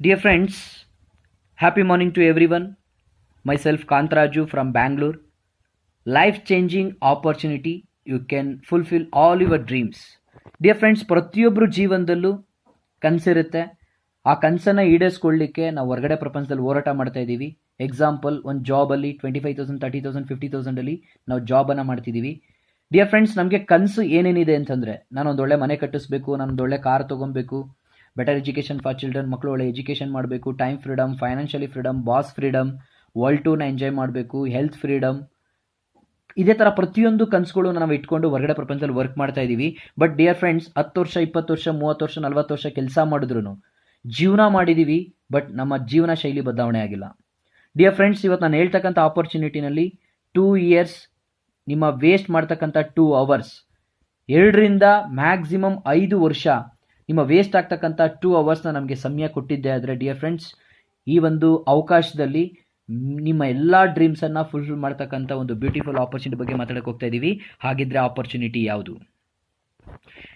Dear friends, happy morning to everyone. Myself Kantaraju from Bangalore. Life changing opportunity. You can fulfill all your dreams. Dear friends, ಪ್ರತಿಯೊಬ್ಬರು ಜೀವನದಲ್ಲೂ ಕನಸಿರುತ್ತೆ. ಆ ಕನಸನ್ನು ಈಡೇರಿಸ್ಕೊಳ್ಳಿಕ್ಕೆ ನಾವು ಹೊರಗಡೆ ಪ್ರಪಂಚದಲ್ಲಿ ಹೋರಾಟ ಮಾಡ್ತಾ ಇದ್ದೀವಿ. ಎಕ್ಸಾಂಪಲ್, ಒಂದು ಜಾಬಲ್ಲಿ 25,000, 30,000, 50,000 ನಾವು ಜಾಬನ್ನು ಮಾಡ್ತಿದ್ದೀವಿ. ಡಿಯರ್ ಫ್ರೆಂಡ್ಸ್, ನಮಗೆ ಕನಸು ಏನೇನಿದೆ ಅಂತಂದರೆ, ನಾನೊಂದು ಒಳ್ಳೆ ಮನೆ ಕಟ್ಟಿಸ್ಬೇಕು, ನಾನೊಂದು ಒಳ್ಳೆ ಕಾರ್ ತೊಗೊಬೇಕು, ಬೆಟರ್ ಎಜುಕೇಷನ್ ಫಾರ್ ಚಿಲ್ಡ್ರನ್, ಮಕ್ಕಳು ಒಳ್ಳೆ ಎಜುಕೇಷನ್ ಮಾಡಬೇಕು, time freedom, financially freedom, boss freedom, world ಟೂರ್ನ ಎಂಜಾಯ್ ಮಾಡಬೇಕು, ಹೆಲ್ತ್ ಫ್ರೀಡಮ್. ಇದೇ ಥರ ಪ್ರತಿಯೊಂದು ಕನಸುಗಳು ನಾವು ಇಟ್ಕೊಂಡು ಹೊರಗಡೆ ಪ್ರಪಂಚದಲ್ಲಿ ವರ್ಕ್ ಮಾಡ್ತಾ ಇದ್ದೀವಿ. ಬಟ್ ಡಿಯರ್ ಫ್ರೆಂಡ್ಸ್, 10 ವರ್ಷ, 20 ವರ್ಷ, 30 ವರ್ಷ, 40 ವರ್ಷ ಕೆಲಸ ಮಾಡಿದ್ರು ಜೀವನ ಮಾಡಿದ್ದೀವಿ, ಬಟ್ ನಮ್ಮ ಜೀವನ ಶೈಲಿ ಬದಲಾವಣೆ ಆಗಿಲ್ಲ. ಡಿಯರ್ ಫ್ರೆಂಡ್ಸ್, ಇವತ್ತು ನಾನು ಹೇಳ್ತಕ್ಕಂಥ ಆಪರ್ಚುನಿಟಿನಲ್ಲಿ 2 ಇಯರ್ಸ್ ನಿಮ್ಮ ವೇಸ್ಟ್ ಮಾಡ್ತಕ್ಕಂಥ 2 ಅವರ್ಸ್, 2ರಿಂದ ಮ್ಯಾಕ್ಸಿಮಮ್ 5 ವರ್ಷ ನಿಮ್ಮ ವೇಸ್ಟ್ ಆಗ್ತಕ್ಕಂಥ 2 ಅವರ್ಸ್ನ ನಮಗೆ ಸಮಯ ಕೊಟ್ಟಿದ್ದೆ ಆದರೆ ಡಿಯರ್ ಫ್ರೆಂಡ್ಸ್, ಈ ಒಂದು ಅವಕಾಶದಲ್ಲಿ ನಿಮ್ಮ ಎಲ್ಲ ಡ್ರೀಮ್ಸನ್ನು ಫುಲ್ಫಿಲ್ ಮಾಡ್ತಕ್ಕಂಥ ಒಂದು ಬ್ಯೂಟಿಫುಲ್ ಆಪರ್ಚುನಿಟಿ ಬಗ್ಗೆ ಮಾತಾಡೋಕೆ ಹೋಗ್ತಾ ಇದ್ದೀವಿ. ಹಾಗಿದ್ರೆ ಆಪರ್ಚುನಿಟಿ ಯಾವುದು?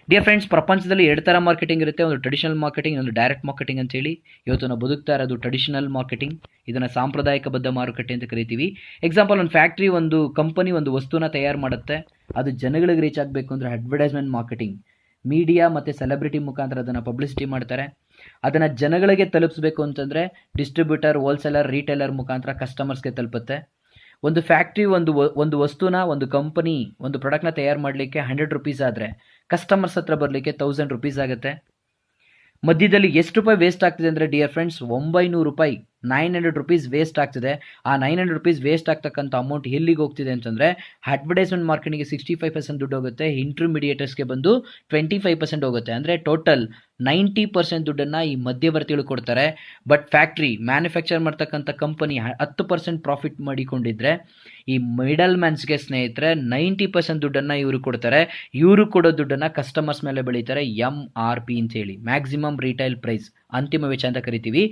ಡಿಯರ್ ಫ್ರೆಂಡ್ಸ್, ಪ್ರಪಂಚದಲ್ಲಿ 2 ಥರ ಮಾರ್ಕೆಟಿಂಗ್ ಇರುತ್ತೆ. ಒಂದು ಟ್ರೆಡಿಷನಲ್ ಮಾರ್ಕೆಟಿಂಗ್, ಒಂದು ಡೈರೆಕ್ಟ್ ಮಾರ್ಕೆಟಿಂಗ್ ಅಂತೇಳಿ. ಇವತ್ತು ನಾವು ಬದುಕ್ತಾ ಇರೋದು ಟ್ರೆಡಿಷನಲ್ ಮಾರ್ಕೆಟಿಂಗ್. ಇದನ್ನು ಸಾಂಪ್ರದಾಯಿಕಬದ್ಧ ಮಾರುಕಟ್ಟೆ ಅಂತ ಕರಿತೀವಿ. ಎಕ್ಸಾಂಪಲ್, ಒಂದು ಫ್ಯಾಕ್ಟ್ರಿ, ಒಂದು ಕಂಪನಿ ಒಂದು ವಸ್ತುನ ತಯಾರು ಮಾಡುತ್ತೆ. ಅದು ಜನಗಳಿಗೆ ರೀಚ್ ಆಗಬೇಕು ಅಂದರೆ ಅಡ್ವರ್ಟೈಸ್ಮೆಂಟ್ ಮಾರ್ಕೆಟಿಂಗ್, ಮೀಡಿಯಾ ಮತ್ತು ಸೆಲೆಬ್ರಿಟಿ ಮುಖಾಂತರ ಅದನ್ನು ಪಬ್ಲಿಸಿಟಿ ಮಾಡ್ತಾರೆ. ಅದನ್ನು ಜನಗಳಿಗೆ ತಲುಪಿಸ್ಬೇಕು ಅಂತಂದರೆ ಡಿಸ್ಟ್ರಿಬ್ಯೂಟರ್, ಹೋಲ್ಸೇಲರ್, ರೀಟೇಲರ್ ಮುಖಾಂತರ ಕಸ್ಟಮರ್ಸ್ಗೆ ತಲುಪುತ್ತೆ. ಒಂದು ಫ್ಯಾಕ್ಟ್ರಿ ಒಂದು ವಸ್ತುನ, ಒಂದು ಕಂಪನಿ ಒಂದು ಪ್ರಾಡಕ್ಟ್ನ ತಯಾರು ಮಾಡಲಿಕ್ಕೆ 100 ರೂಪೀಸ್ ಆದರೆ ಕಸ್ಟಮರ್ಸ್ ಹತ್ರ ಬರಲಿಕ್ಕೆ 1000 ರೂಪೀಸ್ ಆಗುತ್ತೆ. ಮಧ್ಯದಲ್ಲಿ ಎಷ್ಟು ರೂಪಾಯಿ ವೇಸ್ಟ್ ಆಗ್ತಿದೆ ಅಂದರೆ ಡಿಯರ್ ಫ್ರೆಂಡ್ಸ್, 900 ರೂಪಾಯಿ, 900 ರೂಪೀಸ್ ವೇಸ್ಟ್ ಆಗ್ತಿದೆ. ಆ 900 ರೂಪೀಸ್ ವೇಸ್ಟ್ ಆಗ್ತಕ್ಕಂಥ ಅಮೌಂಟ್ ಎಲ್ಲಿಗೆ ಹೋಗ್ತಿದೆ ಅಂತಂದರೆ, ಅಡ್ವರ್ಟೈಸ್ಮೆಂಟ್ ಮಾರ್ಕೆಟಿಂಗ್ಗೆ 65% ದುಡ್ಡು ಹೋಗುತ್ತೆ, ಇಂಟರ್ಮೀಡಿಯೇಟರ್ಸ್ಗೆ ಬಂದು 25% ಹೋಗುತ್ತೆ. ಅಂದರೆ ಟೋಟಲ್ 90% ದುಡ್ಡನ್ನು ಈ ಮಧ್ಯವರ್ತಿಗಳು ಕೊಡ್ತಾರೆ. ಬಟ್ ಫ್ಯಾಕ್ಟ್ರಿ, ಮ್ಯಾನುಫ್ಯಾಕ್ಚರ್ ಮಾಡ್ತಕ್ಕಂಥ ಕಂಪನಿ 10% ಪ್ರಾಫಿಟ್ ಮಾಡಿಕೊಂಡಿದ್ರೆ, ಈ ಮಿಡಲ್ ಮ್ಯಾನ್ಸ್ಗೆ ಸ್ನೇಹಿತರೆ 90% ದುಡ್ಡನ್ನು ಇವರು ಕೊಡ್ತಾರೆ. ಇವರು ಕೊಡೋ ದುಡ್ಡನ್ನು ಕಸ್ಟಮರ್ಸ್ ಮೇಲೆ ಬೆಳೀತಾರೆ, MRP ಅಂತೇಳಿ, ಮ್ಯಾಕ್ಸಿಮಮ್ ರಿಟೈಲ್ ಪ್ರೈಸ್, ಅಂತಿಮ ವೆಚ್ಚ ಅಂತ ಕರಿತೀವಿ.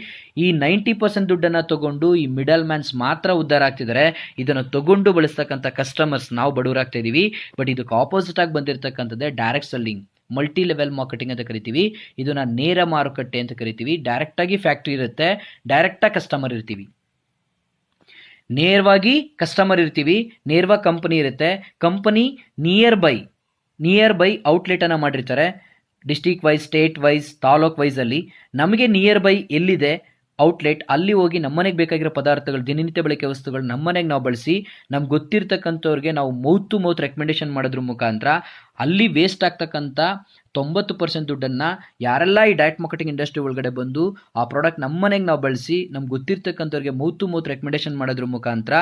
ಈ 90% ದುಡ್ಡನ್ನು ತಗೊಂಡು ಈ ಮಿಡಲ್ ಮ್ಯಾನ್ಸ್ ಮಾತ್ರ ಉದ್ಧಾರ ಆಗ್ತಿದ್ದಾರೆ. ಇದನ್ನು ತಗೊಂಡು ಬಳಸ್ತಕ್ಕಂಥ ಕಸ್ಟಮರ್ಸ್ ನಾವು ಬಡವರಾಗ್ತಾ ಇದ್ದೀವಿ. ಬಟ್ ಇದಕ್ಕೆ ಆಪೋಸಿಟ್ ಆಗಿ ಬಂದಿರತಕ್ಕಂಥದ್ದೇ direct selling, multi level marketing ಅಂತ ಕರಿತೀವಿ. ಇದನ್ನು ನೇರ ಮಾರುಕಟ್ಟೆ ಅಂತ ಕರಿತೀವಿ. ಡೈರೆಕ್ಟಾಗಿ ಫ್ಯಾಕ್ಟ್ರಿ ಇರುತ್ತೆ, ಡೈರೆಕ್ಟಾಗಿ ಕಸ್ಟಮರ್ ಇರ್ತೀವಿ. ನೇರವಾಗಿ ಕಸ್ಟಮರ್ ಇರ್ತೀವಿ, ನೇರವಾಗಿ ಕಂಪನಿ ಇರುತ್ತೆ. ಕಂಪನಿ ನಿಯರ್ ಬೈ ಔಟ್ಲೆಟನ್ನು ಮಾಡಿರ್ತಾರೆ. District wise, state wise, taluk ವೈಸಲ್ಲಿ ನಮಗೆ ನಿಯರ್ ಬೈ ಎಲ್ಲಿದೆ ಔಟ್ಲೆಟ್, ಅಲ್ಲಿ ಹೋಗಿ ನಮ್ಮನೆಗೆ ಬೇಕಾಗಿರೋ ಪದಾರ್ಥಗಳು, ದಿನನಿತ್ಯ ಬಳಕೆ ವಸ್ತುಗಳು ನಮ್ಮನೆಗೆ ನಾವು ಬಳಸಿ, ನಮ್ಗೆ ಗೊತ್ತಿರ್ತಕ್ಕಂಥವ್ರಿಗೆ ನಾವು ಮೌತ್ ಟು ಮೌತ್ ರೆಕಮೆಂಡೇಶನ್ ಮಾಡೋದ್ರ ಮುಖಾಂತರ ಅಲ್ಲಿ ವೇಸ್ಟ್ ಆಗ್ತಕ್ಕಂಥ 90% ದುಡ್ಡನ್ನು ಯಾರೆಲ್ಲ ಈ ಡೈರೆಕ್ಟ್ ಮಾರ್ಕೆಟಿಂಗ್ ಇಂಡಸ್ಟ್ರಿ ಒಳಗಡೆ ಬಂದು ಆ ಪ್ರಾಡಕ್ಟ್ ನಮ್ಮನೆಗೆ ನಾವು ಬಳಸಿ ನಮ್ಗೆ ಗೊತ್ತಿರ್ತಕ್ಕಂಥವ್ರಿಗೆ ಮೌತ್ ಟು ಮೌತ್ ರೆಕಮೆಂಡೇಶನ್ ಮಾಡೋದ್ರ ಮುಖಾಂತರ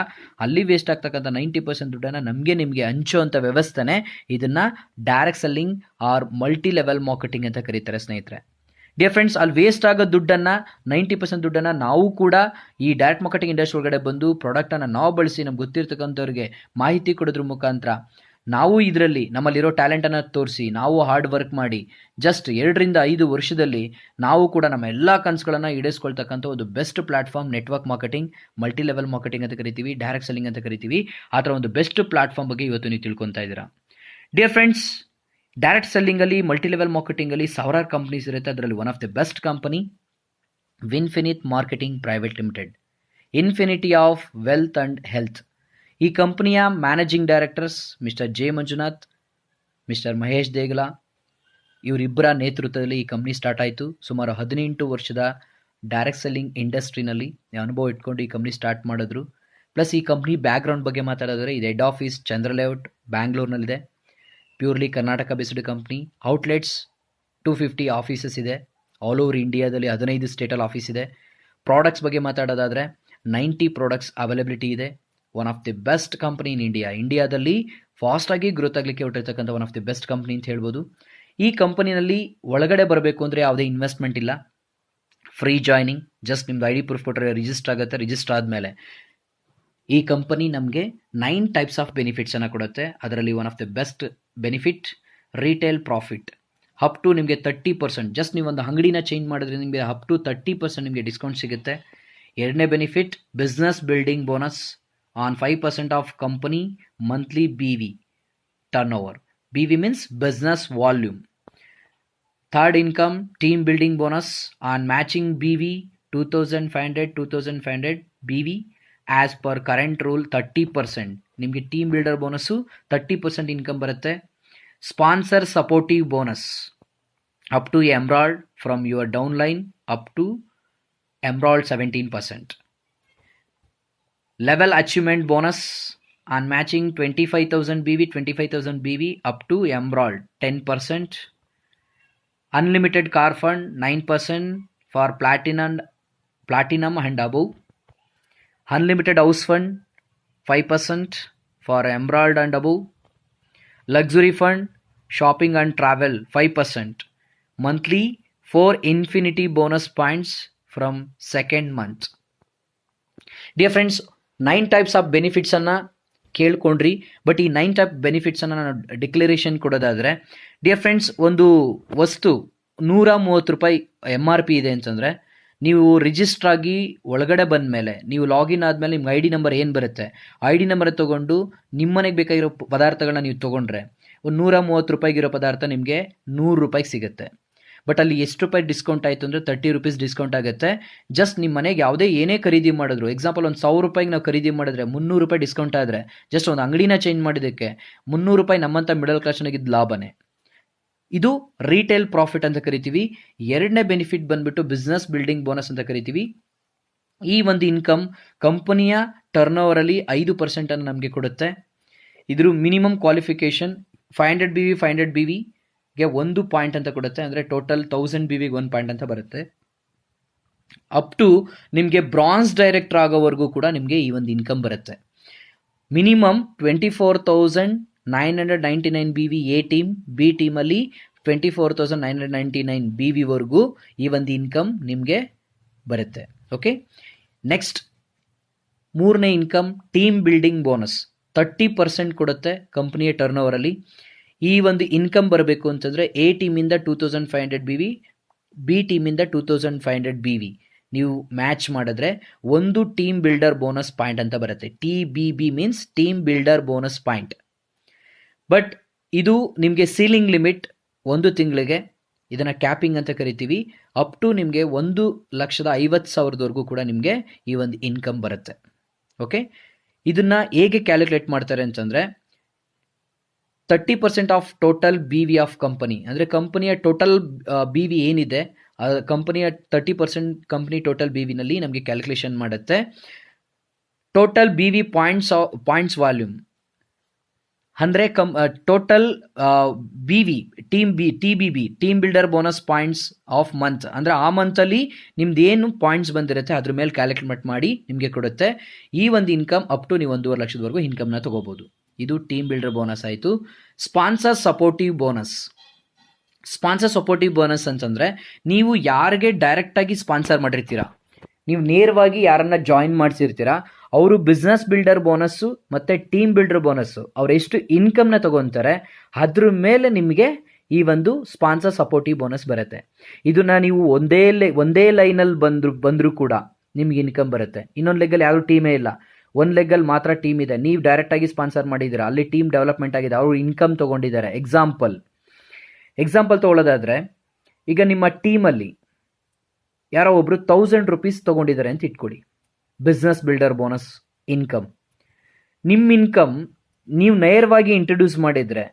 ಅಲ್ಲಿ ವೇಸ್ಟ್ ಆಗ್ತಕ್ಕಂಥ 90% ದುಡ್ಡನ್ನು ನಿಮಗೆ ಹಂಚುವಂಥ ವ್ಯವಸ್ಥೆನೇ ಇದನ್ನು direct selling or multi level marketing ಅಂತ ಕರೀತಾರೆ ಸ್ನೇಹಿತರೆ. ಡಿಯರ್ ಫ್ರೆಂಡ್ಸ್, ಅಲ್ಲಿ ವೇಸ್ಟ್ ಆಗೋ ದುಡ್ಡನ್ನು, 90% ದುಡ್ಡನ್ನು ನಾವು ಕೂಡ ಈ ಡೈರೆಕ್ಟ್ ಮಾರ್ಕೆಟಿಂಗ್ ಇಂಡಸ್ಟ್ರಿ ಒಳಗಡೆ ಬಂದು ಪ್ರಾಡಕ್ಟನ್ನು ನಾವು ಬಳಸಿ ನಮ್ಗೆ ಗೊತ್ತಿರ್ತಕ್ಕಂಥವ್ರಿಗೆ ಮಾಹಿತಿ ಕೊಡೋದ್ರ ಮುಖಾಂತರ ನಾವು ಇದರಲ್ಲಿ ನಮ್ಮಲ್ಲಿರೋ ಟ್ಯಾಲೆಂಟನ್ನು ತೋರಿಸಿ ನಾವು ಹಾರ್ಡ್ ವರ್ಕ್ ಮಾಡಿ ಜಸ್ಟ್ 2ರಿಂದ 5 ವರ್ಷದಲ್ಲಿ ನಾವು ಕೂಡ ನಮ್ಮ ಎಲ್ಲ ಕನಸುಗಳನ್ನು ಈಡೇರಿಸ್ಕೊಳ್ತಕ್ಕಂಥ ಒಂದು best platform network marketing, multi level marketing ಅಂತ ಕರಿತೀವಿ, ಡೈರೆಕ್ಟ್ ಸೆಲ್ಲಿಂಗ್ ಅಂತ ಕರಿತೀವಿ. ಆ ಥರ ಒಂದು ಬೆಸ್ಟ್ ಪ್ಲಾಟ್ಫಾರ್ಮ್ ಬಗ್ಗೆ ಇವತ್ತು ನೀವು ತಿಳ್ಕೊತಾ ಇದ್ದೀರಾ. ಡಿಯರ್ ಫ್ರೆಂಡ್ಸ್, ಡೈರೆಕ್ಟ್ ಸೆಲ್ಲಿಂಗಲ್ಲಿ, ಮಲ್ಟಿ ಲೆವೆಲ್ ಮಾರ್ಕೆಟಿಂಗಲ್ಲಿ ಸಾವಿರಾರು ಕಂಪ್ನೀಸ್ ಇರುತ್ತೆ. ಅದರಲ್ಲಿ one of the best company Winfinith marketing private limited, infinity of wealth and health. ಈ ಕಂಪನಿಯ managing directors mister J Manjunath, mister Mahesh Degala, ಇವರಿಬ್ಬರ ನೇತೃತ್ವದಲ್ಲಿ ಈ ಕಂಪ್ನಿ ಸ್ಟಾರ್ಟ್ ಆಯಿತು. ಸುಮಾರು 18 ವರ್ಷದ ಡೈರೆಕ್ಟ್ ಸೆಲ್ಲಿಂಗ್ ಇಂಡಸ್ಟ್ರಿನಲ್ಲಿ ಅನುಭವ ಇಟ್ಕೊಂಡು ಈ ಕಂಪ್ನಿ ಸ್ಟಾರ್ಟ್ ಮಾಡಿದ್ರು. ಪ್ಲಸ್ ಈ ಕಂಪ್ನಿ ಬ್ಯಾಕ್ಗ್ರೌಂಡ್ ಬಗ್ಗೆ ಮಾತಾಡಿದ್ರೆ, ಇದು ಹೆಡ್ ಆಫೀಸ್ ಚಂದ್ರ ಲೇಔಟ್ ಬ್ಯಾಂಗ್ಳೂರ್ನಲ್ಲಿದೆ. Purely Karnataka based company. Outlets 250 offices ಇದೆ. ಆಲ್ ಓವರ್ ಇಂಡಿಯಾದಲ್ಲಿ 15 ಸ್ಟೇಟಲ್ಲಿ ಆಫೀಸ್ ಇದೆ. ಪ್ರಾಡಕ್ಟ್ಸ್ ಬಗ್ಗೆ ಮಾತಾಡೋದಾದರೆ 90 ಪ್ರಾಡಕ್ಟ್ಸ್ ಅವೈಲಬಿಲಿಟಿ ಇದೆ. One of the best company in ಇಂಡಿಯಾದಲ್ಲಿ ಫಾಸ್ಟಾಗಿ ಗ್ರೋತ್ ಆಗಲಿಕ್ಕೆ ಹೊರಟಿರ್ತಕ್ಕಂಥ one of the best company ಅಂತ ಹೇಳ್ಬೋದು. ಈ ಕಂಪನಿನಲ್ಲಿ ಒಳಗಡೆ ಬರಬೇಕು ಅಂದರೆ ಯಾವುದೇ ಇನ್ವೆಸ್ಟ್ಮೆಂಟ್ ಇಲ್ಲ, ಫ್ರೀ ಜಾಯ್ನಿಂಗ್. ಜಸ್ಟ್ ನಿಮ್ದು ID ಪ್ರೂಫ್ ಕೊಟ್ಟರೆ ರಿಜಿಸ್ಟರ್ ಆಗುತ್ತೆ. ರಿಜಿಸ್ಟರ್ ಆದಮೇಲೆ ಈ ಕಂಪನಿ ನಮಗೆ 9 ಟೈಪ್ಸ್ ಆಫ್ ಬೆನಿಫಿಟ್ಸನ್ನು ಕೊಡುತ್ತೆ. ಅದರಲ್ಲಿ one of the best benefit retail profit. Up to ನಿಮಗೆ 30%, ಜಸ್ಟ್ ನೀವು ಒಂದು ಅಂಗಡಿನ ಚೇಂಜ್ ಮಾಡಿದ್ರೆ ನಿಮಗೆ ಅಪ್ ಟು 30% ನಿಮಗೆ ಡಿಸ್ಕೌಂಟ್ ಸಿಗುತ್ತೆ. ಎರಡನೇ benefit business building bonus on 5% off company monthly BV turnover. BV means business volume. Third income team building bonus on matching BV 2500 BV as per current rule 30%. ನಿಮಗೆ team builder bonus 30% income ಬರುತ್ತೆ. Sponsor supportive bonus up to emerald from your downline up to emerald 17%. Level achievement bonus on matching 25,000 BV up to emerald 10%. Unlimited car fund 9% for platinum and above. Unlimited house fund 5% for emerald and above. Luxury fund, shopping and travel 5%. Monthly 4 infinity bonus points from second month. Dear friends, 9 types of benefits ಅನ್ನ ಕೇಳ್ಕೊಂಡ್ರಿ. But ಈ 9 type ಬೆನಿಫಿಟ್ಸನ್ನು ನಾನು declaration ಕೊಡೋದಾದರೆ, dear friends, ಒಂದು ವಸ್ತು 130 ರೂಪಾಯಿ MRP ಇದೆ ಅಂತಂದರೆ, ನೀವು register ಆಗಿ ಒಳಗಡೆ ಬಂದ ಮೇಲೆ, ನೀವು ಲಾಗಿನ್ ಆದಮೇಲೆ ನಿಮ್ಗೆ ID ನಂಬರ್ ಏನು ಬರುತ್ತೆ, ID ನಂಬರ್ ತೊಗೊಂಡು ನಿಮ್ಮನೆಗೆ ಬೇಕಾಗಿರೋ ಪದಾರ್ಥಗಳನ್ನ ನೀವು ತೊಗೊಂಡ್ರೆ ಒಂದು 130 ರೂಪಾಯಿಗಿರೋ ಪದಾರ್ಥ ನಿಮಗೆ 100 ರೂಪಾಯಿಗೆ ಸಿಗುತ್ತೆ. ಬಟ್ ಅಲ್ಲಿ ಎಷ್ಟು ರೂಪಾಯಿ ಡಿಸ್ಕೌಂಟ್ ಆಯಿತು ಅಂದರೆ 30 ರೂಪೀಸ್ ಡಿಸ್ಕೌಂಟ್ ಆಗುತ್ತೆ. ಜಸ್ಟ್ ನಿಮ್ಮ ಮನೆಗೆ ಯಾವುದೇ ಏನೇ ಖರೀದಿ ಮಾಡಿದ್ರು, ಎಕ್ಸಾಂಪಲ್ ಒಂದು 100 ರೂಪಾಯಿಗೆ ನಾವು ಖರೀದಿ ಮಾಡಿದ್ರೆ 300 ರೂಪಾಯಿ ಡಿಸ್ಕೌಂಟ್ ಆದರೆ, ಜಸ್ಟ್ ಒಂದು ಅಂಗಡಿನ ಚೇಂಜ್ ಮಾಡಿದ್ದಕ್ಕೆ 300 ರೂಪಾಯಿ ನಮ್ಮಂಥ ಮಿಡಲ್ ಕ್ಲಾಸ್ನಾಗಿದ್ದು ಲಾಭನೇ. ಇದು ರೀಟೇಲ್ ಪ್ರಾಫಿಟ್ ಅಂತ ಕರಿತೀವಿ. ಎರಡನೇ ಬೆನಿಫಿಟ್ ಬಂದ್ಬಿಟ್ಟು ಬಿಸ್ನೆಸ್ ಬಿಲ್ಡಿಂಗ್ ಬೋನಸ್ ಅಂತ ಕರಿತೀವಿ. ಈ ಒಂದು ಇನ್ಕಮ್ ಕಂಪನಿಯ ಟರ್ನ್ ಓವರಲ್ಲಿ 5% ಅನ್ನು ನಮಗೆ ಕೊಡುತ್ತೆ. ಇದ್ರ ಮಿನಿಮಮ್ ಕ್ವಾಲಿಫಿಕೇಶನ್ 500 BV ಗೆ 1 ಪಾಯಿಂಟ್ ಅಂತ ಕೊಡುತ್ತೆ. ಅಂದರೆ ಟೋಟಲ್ 1000 BVಗೆ 1 ಪಾಯಿಂಟ್ ಅಂತ ಬರುತ್ತೆ. ಅಪ್ ಟು ನಿಮಗೆ ಬ್ರಾನ್ಸ್ ಡೈರೆಕ್ಟರ್ ಆಗೋವರೆಗೂ ಕೂಡ ನಿಮಗೆ ಈ ಒಂದು ಇನ್ಕಮ್ ಬರುತ್ತೆ. Minimum 24,999 BV A team, B ಟೀಮಲ್ಲಿ 24,999 BV ವರೆಗೂ ಈ ಒಂದು ಇನ್ಕಮ್ ನಿಮಗೆ ಬರುತ್ತೆ. ಓಕೆ, ನೆಕ್ಸ್ಟ್ ಮೂರನೇ ಇನ್ಕಮ್ ಟೀಮ್ ಬಿಲ್ಡಿಂಗ್ ಬೋನಸ್ 30% ಕೊಡುತ್ತೆ ಕಂಪನಿಯ ಟರ್ನ್ ಓವರಲ್ಲಿ. ಈ ಒಂದು ಇನ್ಕಮ್ ಬರಬೇಕು ಅಂತಂದರೆ ಎ ಟೀಮಿಂದ 2500 BV, ಬಿ ಟೀಮಿಂದ 2500 BV ನೀವು ಮ್ಯಾಚ್ ಮಾಡಿದ್ರೆ ಒಂದು ಟೀಮ್ ಬಿಲ್ಡರ್ ಬೋನಸ್ ಪಾಯಿಂಟ್ ಅಂತ ಬರುತ್ತೆ. TBB means team builder bonus point. But ಇದು ನಿಮಗೆ ಸೀಲಿಂಗ್ ಲಿಮಿಟ್ 1 ತಿಂಗಳಿಗೆ, ಇದನ್ನು ಕ್ಯಾಪಿಂಗ್ ಅಂತ ಕರಿತೀವಿ. ಅಪ್ ಟು ನಿಮಗೆ 1,50,000ವರೆಗೂ ಕೂಡ ನಿಮಗೆ ಈ ಒಂದು ಇನ್ಕಮ್ ಬರುತ್ತೆ. ಓಕೆ, ಇದನ್ನು ಹೇಗೆ ಕ್ಯಾಲ್ಕುಲೇಟ್ ಮಾಡ್ತಾರೆ ಅಂತಂದರೆ 30% of total BV of company, ಅಂದರೆ ಕಂಪನಿಯ ಟೋಟಲ್ BV ಏನಿದೆ, ಕಂಪನಿಯ 30% ಕಂಪನಿ ಟೋಟಲ್ BVನಲ್ಲಿ ನಮಗೆ ಕ್ಯಾಲ್ಕುಲೇಷನ್ ಮಾಡುತ್ತೆ. ಟೋಟಲ್ BV ಪಾಯಿಂಟ್ಸ್ ವಾಲ್ಯೂಮ್ ಅಂದರೆ total BV TBB team builder bonus points of month, ಅಂದರೆ ಆ ಮಂತಲ್ಲಿ ನಿಮ್ದು ಏನು ಪಾಯಿಂಟ್ಸ್ ಬಂದಿರುತ್ತೆ ಅದ್ರ ಮೇಲೆ ಕ್ಯಾಲ್ಕುಲೇಟ್ ಮಾಡಿ ನಿಮಗೆ ಕೊಡುತ್ತೆ. ಈ ಒಂದು ಇನ್ಕಮ್ ಅಪ್ ಟು ನೀವು 1.5 ಲಕ್ಷದವರೆಗೂ ಇನ್ಕಮ್ನ ತೊಗೋಬೋದು. ಇದು ಟೀಮ್ ಬಿಲ್ಡರ್ ಬೋನಸ್ ಆಯಿತು. ಸ್ಪಾನ್ಸರ್ ಸಪೋರ್ಟಿವ್ ಬೋನಸ್ ಅಂತಂದರೆ, ನೀವು ಯಾರಿಗೆ ಡೈರೆಕ್ಟಾಗಿ ಸ್ಪಾನ್ಸರ್ ಮಾಡಿರ್ತೀರಾ, ನೀವು ನೇರವಾಗಿ ಯಾರನ್ನ ಜಾಯಿನ್ ಮಾಡಿಸಿರ್ತೀರಾ, ಅವರು ಬಿಸ್ನೆಸ್ ಬಿಲ್ಡರ್ ಬೋನಸ್ಸು ಮತ್ತು ಟೀಮ್ ಬಿಲ್ಡರ್ ಬೋನಸ್ಸು ಅವ್ರು ಎಷ್ಟು ಇನ್ಕಮ್ನ ತೊಗೊತಾರೆ ಅದ್ರ ಮೇಲೆ ನಿಮಗೆ ಈ ಒಂದು ಸ್ಪಾನ್ಸರ್ ಸಪೋರ್ಟಿವ್ ಬೋನಸ್ ಬರುತ್ತೆ. ಇದನ್ನು ನೀವು ಒಂದೇ ಲೈನಲ್ಲಿ ಬಂದರೂ ಕೂಡ ನಿಮ್ಗೆ ಇನ್ಕಮ್ ಬರುತ್ತೆ. ಇನ್ನೊಂದು ಲೆಗ್ಗಲ್ಲಿ ಯಾರು ಟೀಮೇ ಇಲ್ಲ, ಒಂದು ಲೆಗ್ಗಲ್ಲಿ ಮಾತ್ರ ಟೀಮ್ ಇದೆ, ನೀವು ಡೈರೆಕ್ಟಾಗಿ ಸ್ಪಾನ್ಸರ್ ಮಾಡಿದ್ದೀರಾ, ಅಲ್ಲಿ ಟೀಮ್ ಡೆವಲಪ್ಮೆಂಟ್ ಆಗಿದೆ, ಅವರು ಇನ್ಕಮ್ ತೊಗೊಂಡಿದ್ದಾರೆ. ಎಕ್ಸಾಂಪಲ್ ತೊಗೊಳ್ಳೋದಾದರೆ, ಈಗ ನಿಮ್ಮ ಟೀಮಲ್ಲಿ ಯಾರೋ ಒಬ್ಬರು 1000 ರೂಪೀಸ್ ತೊಗೊಂಡಿದ್ದಾರೆ ಅಂತ ಇಟ್ಕೊಳ್ಳಿ, ಬಿಸ್ನೆಸ್ ಬಿಲ್ಡರ್ ಬೋನಸ್ ಇನ್ಕಮ್. ನಿಮ್ಮ ಇನ್ಕಮ್ ನೀವು ನೇರವಾಗಿ ಇಂಟ್ರೊಡ್ಯೂಸ್ ಮಾಡಿದರೆ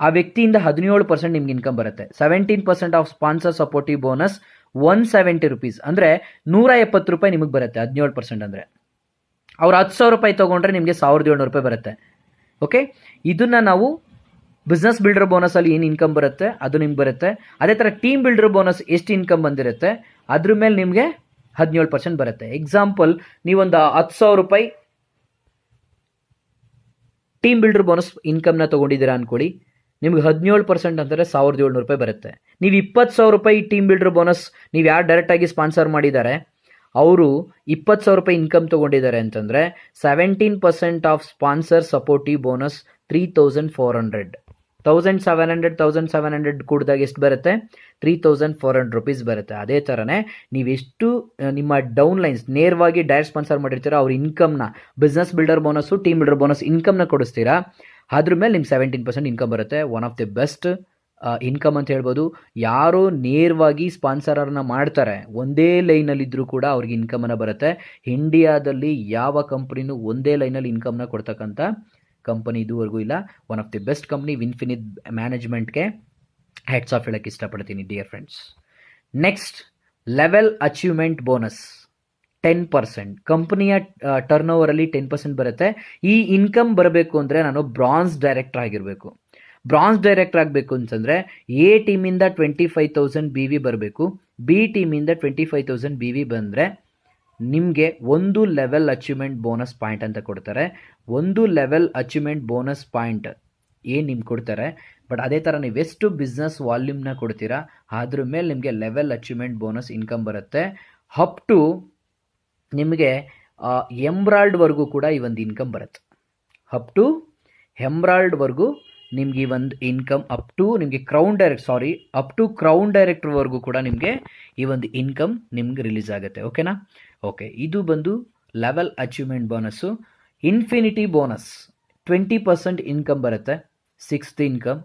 ಆ ವ್ಯಕ್ತಿಯಿಂದ 17% ನಿಮ್ಗೆ ಇನ್ಕಮ್ ಬರುತ್ತೆ. 17% of sponsor supportive bonus 170 rupees, ಅಂದರೆ 170 ರೂಪಾಯಿ ನಿಮಗೆ ಬರುತ್ತೆ. 17% ಅಂದರೆ ಅವ್ರು 10,000 ರೂಪಾಯಿ ತೊಗೊಂಡ್ರೆ ನಿಮಗೆ 1,700 ರೂಪಾಯಿ ಬರುತ್ತೆ. ಓಕೆ, ಇದನ್ನು ನಾವು ಬಿಸ್ನೆಸ್ ಬಿಲ್ಡರ್ ಬೋನಸಲ್ಲಿ ಏನು ಇನ್ಕಮ್ ಬರುತ್ತೆ ಅದು ನಿಮ್ಗೆ ಬರುತ್ತೆ. ಅದೇ ಥರ ಟೀಮ್ ಬಿಲ್ಡರ್ ಬೋನಸ್ ಎಷ್ಟು ಇನ್ಕಮ್ ಬಂದಿರುತ್ತೆ ಅದ್ರ ಮೇಲೆ ನಿಮಗೆ 17% ಬರುತ್ತೆ. ಎಕ್ಸಾಂಪಲ್, ನೀವೊಂದು 10,000 ರೂಪಾಯಿ ಟೀಮ್ ಬಿಲ್ಡರ್ ಬೋನಸ್ ಇನ್ಕಮ್ನ ತೊಗೊಂಡಿದ್ದೀರಾ ಅಂದ್ಕೊಳ್ಳಿ, ನಿಮ್ಗೆ 17% ಅಂದರೆ 1,700 ರೂಪಾಯಿ ಬರುತ್ತೆ. ನೀವು 20,000 ರೂಪಾಯಿ ಟೀಮ್ ಬಿಲ್ಡರ್ ಬೋನಸ್ ನೀವು ಯಾರು ಡೈರೆಕ್ಟಾಗಿ ಸ್ಪಾನ್ಸರ್ ಮಾಡಿದ್ದಾರೆ ಅವರು 20,000 ರೂಪಾಯಿ ಇನ್ಕಮ್ ತೊಗೊಂಡಿದ್ದಾರೆ ಅಂತಂದರೆ 17% ಆಫ್ ಸ್ಪಾನ್ಸರ್ ಸಪೋರ್ಟಿವ್ ಬೋನಸ್ 3,400. 1,700 ಕೂಡಿದಾಗ ಎಷ್ಟು ಬರುತ್ತೆ? 3,400 ರೂಪೀಸ್ ಬರುತ್ತೆ. ಅದೇ ಥರನೇ ನೀವೆಷ್ಟು ನಿಮ್ಮ ಡೌನ್ ಲೈನ್ಸ್ ನೇರವಾಗಿ ಡೈರೆಕ್ಟ್ ಸ್ಪಾನ್ಸರ್ ಮಾಡಿರ್ತೀರಾ, ಅವ್ರ ಇನ್ಕಮ್ನ business builder bonus team builder bonus ಇನ್ಕಮ್ನ ಕೊಡಿಸ್ತೀರಾ, ಅದ್ರ ಮೇಲೆ ನಿಮ್ಗೆ 17% ಇನ್ಕಮ್ ಬರುತ್ತೆ. One of the best income ಅಂತ ಹೇಳ್ಬೋದು. ಯಾರು ನೇರವಾಗಿ ಸ್ಪಾನ್ಸರನ್ನು ಮಾಡ್ತಾರೆ ಒಂದೇ ಲೈನಲ್ಲಿದ್ದರೂ ಕೂಡ ಅವ್ರಿಗೆ ಇನ್ಕಮನ್ನು ಬರುತ್ತೆ. ಇಂಡಿಯಾದಲ್ಲಿ ಯಾವ ಕಂಪ್ನಿನೂ ಒಂದೇ ಲೈನಲ್ಲಿ ಇನ್ಕಮ್ನ ಕೊಡ್ತಕ್ಕಂಥ ಕಂಪನಿ ಇದುವರೆಗೂ ಇಲ್ಲ. One of the best company Winfinit ಮ್ಯಾನೇಜ್ಮೆಂಟ್ಗೆ ಹ್ಯಾಟ್ಸ್ ಆಫ್ ಹೇಳೋಕ್ಕೆ ಇಷ್ಟಪಡ್ತೀನಿ dear friends. Next level achievement bonus 10%. ಕಂಪನಿಯ ಟರ್ನ್ ಓವರಲ್ಲಿ 10% ಬರುತ್ತೆ. ಈ ಇನ್ಕಮ್ ಬರಬೇಕು ಅಂದರೆ ನಾನು ಬ್ರಾನ್ಸ್ ಡೈರೆಕ್ಟರ್ ಆಗಿರಬೇಕು. ಬ್ರಾನ್ಸ್ ಡೈರೆಕ್ಟರ್ ಆಗಬೇಕು ಅಂತಂದರೆ ಎ ಟೀಮಿಂದ 25,000 BV ಬರಬೇಕು, ಬಿ ಟೀಮಿಂದ 25,000 BV ಬಂದರೆ ನಿಮಗೆ ಒಂದು ಲೆವೆಲ್ ಅಚೀವ್ಮೆಂಟ್ ಬೋನಸ್ ಪಾಯಿಂಟ್ ಅಂತ ಕೊಡ್ತಾರೆ. ಒಂದು ಲೆವೆಲ್ ಅಚೀವ್ಮೆಂಟ್ ಬೋನಸ್ ಪಾಯಿಂಟ್ ಏನು ನಿಮ್ಗೆ ಕೊಡ್ತಾರೆ, ಬಟ್ ಅದೇ ಥರ ನೀವು ಎಷ್ಟು ಬಿಸ್ನೆಸ್ ವಾಲ್ಯೂಮ್ನ ಕೊಡ್ತೀರಾ ಅದ್ರ ಮೇಲೆ ನಿಮಗೆ ಲೆವೆಲ್ ಅಚೀವ್ಮೆಂಟ್ ಬೋನಸ್ ಇನ್ಕಮ್ ಬರುತ್ತೆ. ಅಪ್ ಟು ನಿಮಗೆ ಎಂಬ್ರಾಯ್ಡ್ವರೆಗೂ ಕೂಡ ಈ ಒಂದು ಇನ್ಕಮ್ ಬರುತ್ತೆ. ಅಪ್ ಟು ಎಂಬ್ರಾಯ್ಡ್ವರೆಗೂ ನಿಮ್ಗೆ ಈ ಒಂದು ಇನ್ಕಮ್ ಅಪ್ ಟು ಕ್ರೌನ್ ಡೈರೆಕ್ಟರ್ವರೆಗೂ ಕೂಡ ನಿಮಗೆ ಈ ಒಂದು ಇನ್ಕಮ್ ನಿಮ್ಗೆ ರಿಲೀಸ್ ಆಗುತ್ತೆ. ಓಕೆನಾ? ಓಕೆ, ಇದು ಬಂದು level achievement bonus. Infinity bonus 20% income ಬರುತ್ತೆ. 6th income.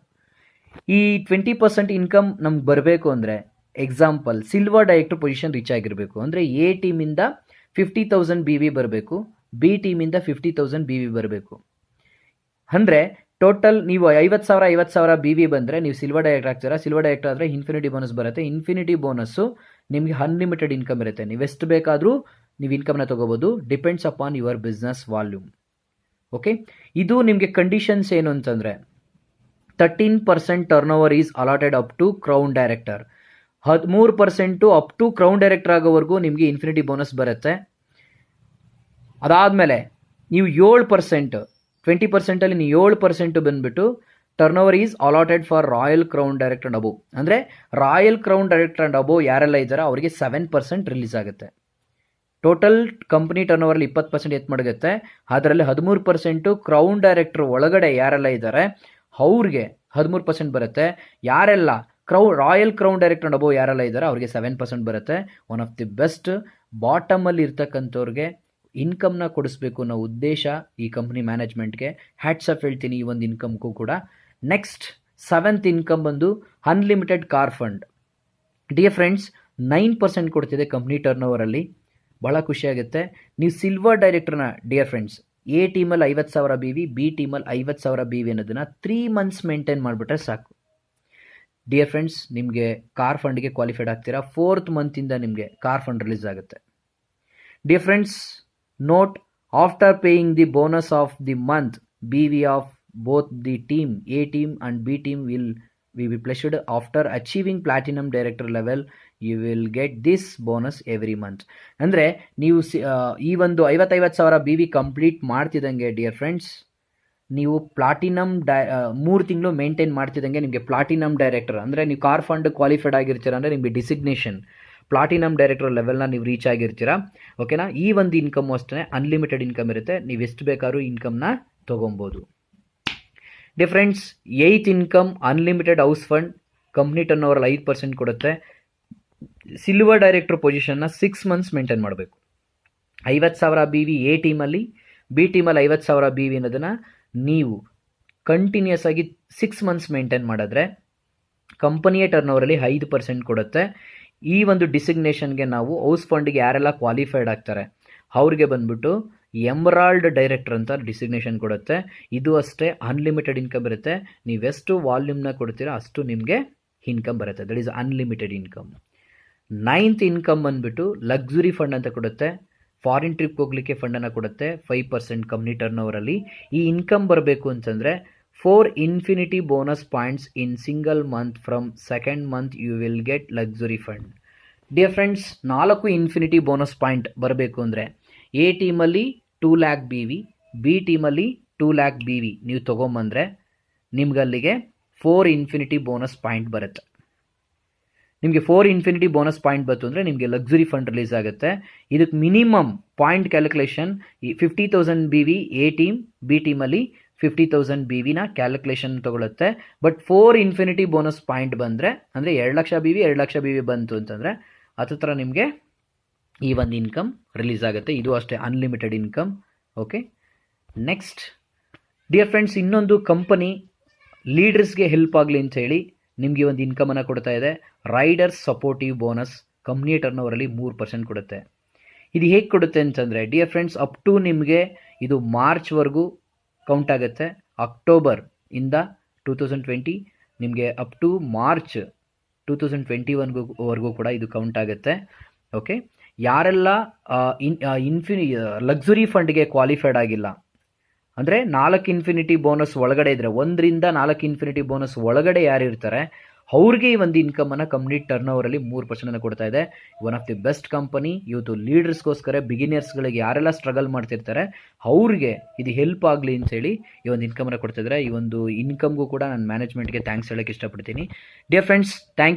ಈ 20% ಇನ್ಕಮ್ ನಮ್ಗೆ ಬರಬೇಕು ಅಂದರೆ example silver director position reach ಆಗಿರಬೇಕು ಅಂದರೆ ಎ ಟೀಮಿಂದ 50,000 BV ಬರಬೇಕು, ಬಿ ಟೀಮಿಂದ 50,000 BV ಬರಬೇಕು. ಅಂದರೆ ಟೋಟಲ್ ನೀವು 50,000 BV ಬಂದರೆ ನೀವು ಸಿಲ್ವರ್ ಡೈರೆಕ್ಟರ್ ಆಗ್ತೀರಾ. ಸಿಲ್ವರ್ ಡೈರೆಕ್ಟರ್ ಆದರೆ ಇನ್ಫಿನಿಟಿ ಬೋನಸ್ ಬರುತ್ತೆ. ಇನ್ಫಿನಿಟಿ ಬೋನಸ್ಸು ನಿಮಗೆ ಅನ್ಲಿಮಿಟೆಡ್ ಇನ್ಕಮ್ ಇರುತ್ತೆ. ನೀವು ಎಷ್ಟು ಬೇಕಾದರೂ ನೀವು ಇನ್ಕಮ್ನ ತೊಗೋಬೋದು, depends upon your business volume. Okay, ಇದು ನಿಮಗೆ ಕಂಡೀಷನ್ಸ್ ಏನು ಅಂತಂದರೆ 13% turnover is allotted up to crown director. 13% up to crown director ಆಗೋವರೆಗೂ ನಿಮಗೆ ಇನ್ಫಿನಿಟಿ ಬೋನಸ್ ಬರುತ್ತೆ. ಅದಾದಮೇಲೆ ನೀವು 7%, 20%ಅಲ್ಲಿ ನೀವು 7% ಬಂದುಬಿಟ್ಟು turnover is allotted for royal crown director and above. ಅಂದರೆ royal crown director and above ಯಾರೆಲ್ಲ ಇದ್ದಾರೋ ಅವರಿಗೆ 7% ರಿಲೀಸ್ ಆಗುತ್ತೆ. ಟೋಟಲ್ ಕಂಪ್ನಿ ಟರ್ನ್ ಓವರಲ್ಲಿ 20% ಎತ್ತು ಮಡಗುತ್ತೆ. ಅದರಲ್ಲಿ 13% ಕ್ರೌನ್ ಡೈರೆಕ್ಟರ್ ಒಳಗಡೆ ಯಾರೆಲ್ಲ ಇದ್ದಾರೆ ಅವ್ರಿಗೆ 13% ಬರುತ್ತೆ. ಯಾರೆಲ್ಲ royal crown director and above ಯಾರೆಲ್ಲ ಇದ್ದಾರೆ ಅವ್ರಿಗೆ 7% ಬರುತ್ತೆ. ಒನ್ ಆಫ್ ದಿ ಬೆಸ್ಟ್ ಬಾಟಮಲ್ಲಿ ಇರ್ತಕ್ಕಂಥವ್ರಿಗೆ ಇನ್ಕಮ್ನ ಕೊಡಿಸ್ಬೇಕು ಅನ್ನೋ ಉದ್ದೇಶ ಈ ಕಂಪ್ನಿ ಮ್ಯಾನೇಜ್ಮೆಂಟ್ಗೆ ಹ್ಯಾಟ್ಸ್ ಆಫ್ ಹೇಳ್ತೀನಿ ಈ ಒಂದು ಇನ್ಕಮ್ಗೂ ಕೂಡ. ನೆಕ್ಸ್ಟ್ 7th ಇನ್ಕಮ್ ಬಂದು unlimited car fund. Dear friends, 9% ಕೊಡ್ತಿದೆ ಕಂಪ್ನಿ ಟರ್ನ್ ಓವರಲ್ಲಿ. ಭಾಳ ಖುಷಿಯಾಗುತ್ತೆ. ನೀವು ಸಿಲ್ವರ್ ಡೈರೆಕ್ಟರ್ನ ಡಿಯರ್ ಫ್ರೆಂಡ್ಸ್ ಎ ಟೀಮಲ್ಲಿ 50,000 BV, ಬಿ ಟೀಮಲ್ಲಿ 50,000 BV ಅನ್ನೋದನ್ನು 3 months ಮೇಂಟೈನ್ ಮಾಡಿಬಿಟ್ರೆ ಸಾಕು. ಡಿಯರ್ ಫ್ರೆಂಡ್ಸ್, ನಿಮಗೆ ಕಾರ್ ಫಂಡ್ಗೆ ಕ್ವಾಲಿಫೈಡ್ ಆಗ್ತೀರಾ. 4th ಮಂತಿಂದ ನಿಮಗೆ ಕಾರ್ ಫಂಡ್ ರಿಲೀಸ್ ಆಗುತ್ತೆ. Dear friends, note after paying the bonus of the month BV of both the team A team and B team will be pledged after achieving platinum director level you will get this bonus every month. ಅಂದರೆ ನೀವು ಈ ಒಂದು 50,000 BV complete ಮಾಡ್ತಿದ್ದಂಗೆ dear friends ನೀವು platinum 3 ತಿಂಗಳು maintain ಮಾಡ್ತಿದ್ದಂಗೆ ನಿಮಗೆ platinum director ಅಂದರೆ ನೀವು car fund qualified ಆಗಿರ್ತೀರ ಅಂದರೆ ನಿಮಗೆ ಡಿಸಿಗ್ನೇಷನ್ ಪ್ಲಾಟಿನಮ್ ಡೈರೆಕ್ಟರ್ ಲೆವೆಲ್ನ ನೀವು ರೀಚ್ ಆಗಿರ್ತೀರಾ. ಓಕೆನಾ? ಈ ಒಂದು ಇನ್ಕಮ್ ಅಷ್ಟೇ ಅನ್ಲಿಮಿಟೆಡ್ ಇನ್ಕಮ್ ಇರುತ್ತೆ. ನೀವು ಎಷ್ಟು ಬೇಕಾದ್ರೂ ಇನ್ಕಮ್ನ ತೊಗೊಬೋದು. Dear friends 8th income unlimited house fund. Company ಟರ್ನ್ ಓವರಲ್ಲಿ 5% ಕೊಡುತ್ತೆ. ಸಿಲ್ವರ್ ಡೈರೆಕ್ಟರ್ ಪೊಸಿಷನ್ನ 6 months ಮೇಂಟೈನ್ ಮಾಡಬೇಕು. 50,000 BV ಎ ಟೀಮಲ್ಲಿ, ಬಿ ಟೀಮಲ್ಲಿ 50,000 BV ಅನ್ನೋದನ್ನು ನೀವು ಕಂಟಿನ್ಯೂಸ್ ಆಗಿ 6 months ಮೇಂಟೈನ್ ಮಾಡಿದ್ರೆ ಕಂಪನಿಯ ಟರ್ನ್ ಓವರಲ್ಲಿ 5% ಕೊಡುತ್ತೆ. ಈ ಒಂದು ಡಿಸಿಗ್ನೇಷನ್ಗೆ ನಾವು ಹೌಸ್ ಫಂಡ್ಗೆ ಯಾರೆಲ್ಲ ಕ್ವಾಲಿಫೈಡ್ ಆಗ್ತಾರೆ ಅವ್ರಿಗೆ ಬಂದ್ಬಿಟ್ಟು ಎಮರಾಲ್ಡ್ ಡೈರೆಕ್ಟರ್ ಅಂತ ಡಿಸಿಗ್ನೇಷನ್ ಕೊಡುತ್ತೆ. ಇದು ಅಷ್ಟೇ ಅನ್ಲಿಮಿಟೆಡ್ ಇನ್ಕಮ್ ಇರುತ್ತೆ. ನೀವೆಷ್ಟು ವಾಲ್ಯೂಮ್ನ ಕೊಡ್ತೀರಾ ಅಷ್ಟು ನಿಮಗೆ ಇನ್ಕಮ್ ಬರುತ್ತೆ. That is unlimited income. 9th income ಬಂದುಬಿಟ್ಟು ಲಕ್ಸುರಿ ಫಂಡ್ ಅಂತ ಕೊಡುತ್ತೆ. ಫಾರಿನ್ ಟ್ರಿಪ್ ಹೋಗಲಿಕ್ಕೆ ಫಂಡನ್ನು ಕೊಡುತ್ತೆ 5% ಕಂಪ್ನಿ ಟರ್ನ್ ಓವರಲ್ಲಿ. ಈ ಇನ್ಕಮ್ ಬರಬೇಕು ಅಂತಂದರೆ 4 infinity bonus points in single month from 2nd month you will get luxury fund. Dear friends, 4 infinity bonus point ಬರಬೇಕು ಅಂದರೆ ಎ ಟೀಮಲ್ಲಿ 2 lakh BV, ಬಿ ಟೀಮಲ್ಲಿ 2 lakh BV ನೀವು ತೊಗೊಂಬಂದರೆ ನಿಮ್ಗಲ್ಲಿಗೆ 4 ಇನ್ಫಿನಿಟಿ ಬೋನಸ್ ಪಾಯಿಂಟ್ ಬರುತ್ತೆ. ನಿಮಗೆ 4 ಇನ್ಫಿನಿಟಿ ಬೋನಸ್ ಪಾಯಿಂಟ್ ಬಂತು ಅಂದರೆ ನಿಮಗೆ ಲಕ್ಸುರಿ ಫಂಡ್ ರಿಲೀಸ್ ಆಗುತ್ತೆ. ಇದಕ್ಕೆ minimum point calculation 50,000 BV A team, B ಟೀಮಲ್ಲಿ 50,000 BVನ ಕ್ಯಾಲ್ಕುಲೇಷನ್ ತೊಗೊಳುತ್ತೆ. ಬಟ್ 4 ಇನ್ಫಿನಿಟಿ ಬೋನಸ್ ಪಾಯಿಂಟ್ ಬಂದರೆ ಅಂದರೆ 2 ಲಕ್ಷ BV 2 ಲಕ್ಷ BV ಬಂತು ಅಂತಂದರೆ ಹತ್ರ ನಿಮಗೆ ಈ ಒಂದು ಇನ್ಕಮ್ ರಿಲೀಸ್ ಆಗುತ್ತೆ. ಇದು ಅಷ್ಟೇ unlimited income. Okay, next dear friends, ಇನ್ನೊಂದು ಕಂಪನಿ ಲೀಡರ್ಸ್ಗೆ ಹೆಲ್ಪ್ ಆಗಲಿ ಅಂತ ಹೇಳಿ ನಿಮಗೆ ಒಂದು ಇನ್ಕಮನ್ನು ಕೊಡ್ತಾ ಇದೆ. ರೈಡರ್ಸ್ ಸಪೋರ್ಟಿವ್ ಬೋನಸ್ ಕಂಪ್ನಿ ಟರ್ನೋವರಲ್ಲಿ 3% ಕೊಡುತ್ತೆ. ಇದು ಹೇಗೆ ಕೊಡುತ್ತೆ ಅಂತಂದರೆ ಡಿಯರ್ ಫ್ರೆಂಡ್ಸ್, ಅಪ್ ಟು ನಿಮಗೆ ಇದು ಮಾರ್ಚ್ವರೆಗೂ ಕೌಂಟ್ ಆಗುತ್ತೆ. ಅಕ್ಟೋಬರ್ ಇಂದ 2020 ನಿಮಗೆ ಅಪ್ ಟು ಮಾರ್ಚ್ 2021ವರೆಗೂ ಕೂಡ ಇದು ಕೌಂಟ್ ಆಗುತ್ತೆ. ಓಕೆ, ಯಾರೆಲ್ಲ ಲಕ್ಸುರಿ ಫಂಡ್ಗೆ ಕ್ವಾಲಿಫೈಡ್ ಆಗಿಲ್ಲ ಅಂದರೆ 4 ಇನ್ಫಿನಿಟಿ ಬೋನಸ್ ಒಳಗಡೆ ಇದ್ದರೆ, 1ರಿಂದ 4 ಇನ್ಫಿನಿಟಿ ಬೋನಸ್ ಒಳಗಡೆ ಯಾರು ಇರ್ತಾರೆ ಅವ್ರಿಗೆ ಈ ಒಂದು ಇನ್ಕಮನ್ನು ಕಂಪ್ನಿ ಟರ್ನೋವರಲ್ಲಿ 3% ಕೊಡ್ತಾ ಇದೆ. One of the best company. ಇವತ್ತು ಲೀಡರ್ಸ್ಗೋಸ್ಕರ, ಬಿಗಿನಿಯರ್ಸ್ಗಳಿಗೆ ಯಾರೆಲ್ಲ ಸ್ಟ್ರಗಲ್ ಮಾಡ್ತಿರ್ತಾರೆ ಅವ್ರಿಗೆ ಇದು ಹೆಲ್ಪ್ ಆಗಲಿ ಅಂತೇಳಿ ಈ ಒಂದು ಇನ್ಕಮನ್ನು ಕೊಡ್ತಿದ್ದಾರೆ. ಈ ಒಂದು ಇನ್ಕಮ್ಗೂ ಕೂಡ ನಾನು ಮ್ಯಾನೇಜ್ಮೆಂಟ್ಗೆ ಥ್ಯಾಂಕ್ಸ್ ಹೇಳೋಕ್ಕೆ ಇಷ್ಟಪಡ್ತೀನಿ. Dear friends, thank